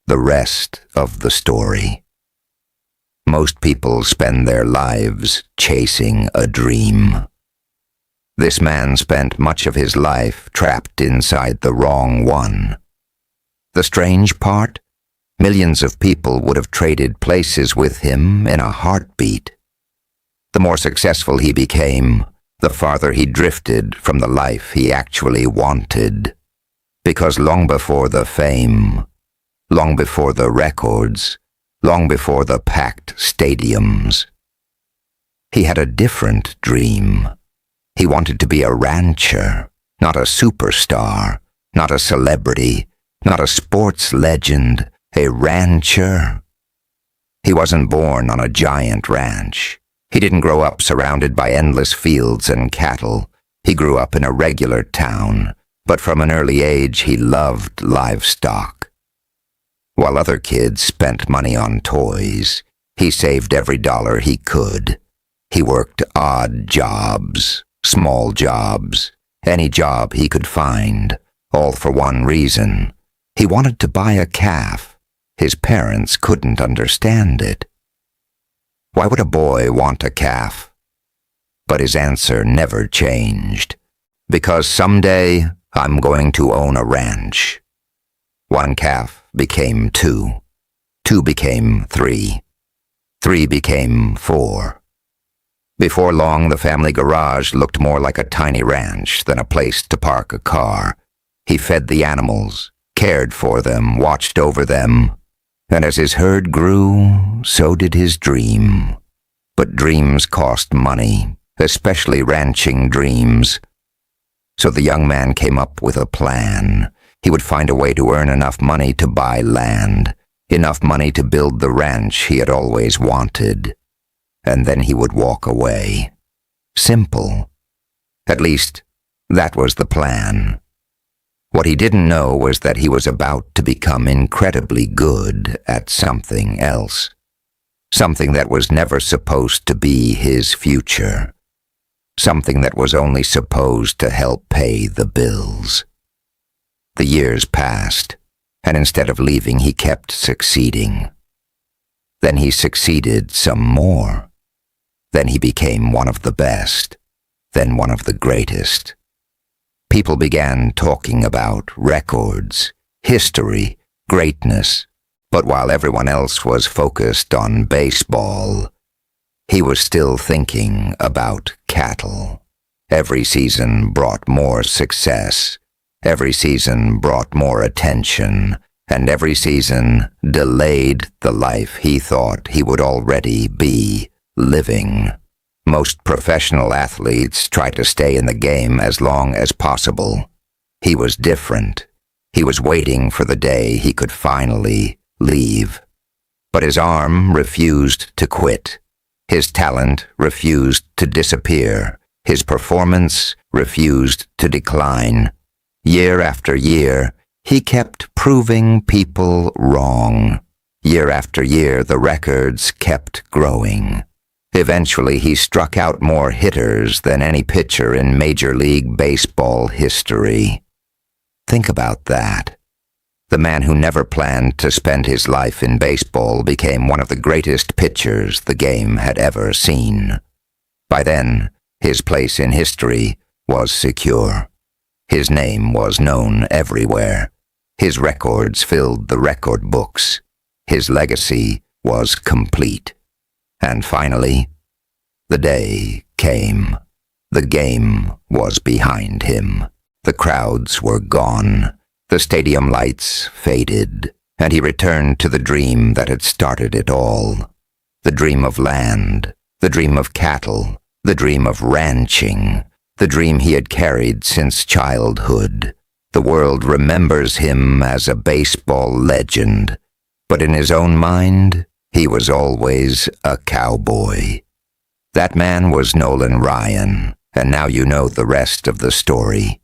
the rest of the story. Most people spend their lives chasing a dream. This man spent much of his life trapped inside the wrong one. The strange part? Millions of people would have traded places with him in a heartbeat. The more successful he became, the farther he drifted from the life he actually wanted. Because long before the fame, long before the records, long before the packed stadiums, he had a different dream. He wanted to be a rancher, not a superstar, not a celebrity, not a sports legend, a rancher. He wasn't born on a giant ranch. He didn't grow up surrounded by endless fields and cattle. He grew up in a regular town, but from an early age he loved livestock. While other kids spent money on toys, he saved every dollar he could. He worked odd jobs, small jobs, any job he could find, all for one reason. He wanted to buy a calf. His parents couldn't understand it. Why would a boy want a calf? But his answer never changed. Because someday I'm going to own a ranch. One calf became 2. 2 became 3. 3 became 4. Before long, the family garage looked more like a tiny ranch than a place to park a car. He fed the animals, cared for them, watched over them. And as his herd grew, so did his dream. But dreams cost money, especially ranching dreams. So the young man came up with a plan. He would find a way to earn enough money to buy land, enough money to build the ranch he had always wanted. And then he would walk away. Simple. At least, that was the plan. What he didn't know was that he was about to become incredibly good at something else. Something that was never supposed to be his future. Something that was only supposed to help pay the bills. The years passed, and instead of leaving, he kept succeeding. Then he succeeded some more. Then he became one of the best, then one of the greatest. People began talking about records, history, greatness, but while everyone else was focused on baseball, he was still thinking about cattle. Every season brought more success, every season brought more attention, and every season delayed the life he thought he would already be living. Most professional athletes try to stay in the game as long as possible. He was different. He was waiting for the day he could finally leave. But his arm refused to quit. His talent refused to disappear. His performance refused to decline. Year after year, he kept proving people wrong. Year after year, the records kept growing. Eventually, he struck out more hitters than any pitcher in Major League Baseball history. Think about that. The man who never planned to spend his life in baseball became one of the greatest pitchers the game had ever seen. By then, his place in history was secure. His name was known everywhere. His records filled the record books. His legacy was complete. And finally, the day came. The game was behind him. The crowds were gone. The stadium lights faded, and he returned to the dream that had started it all. The dream of land, the dream of cattle, the dream of ranching, the dream he had carried since childhood. The world remembers him as a baseball legend, but in his own mind, he was always a cowboy. That man was Nolan Ryan, and now you know the rest of the story.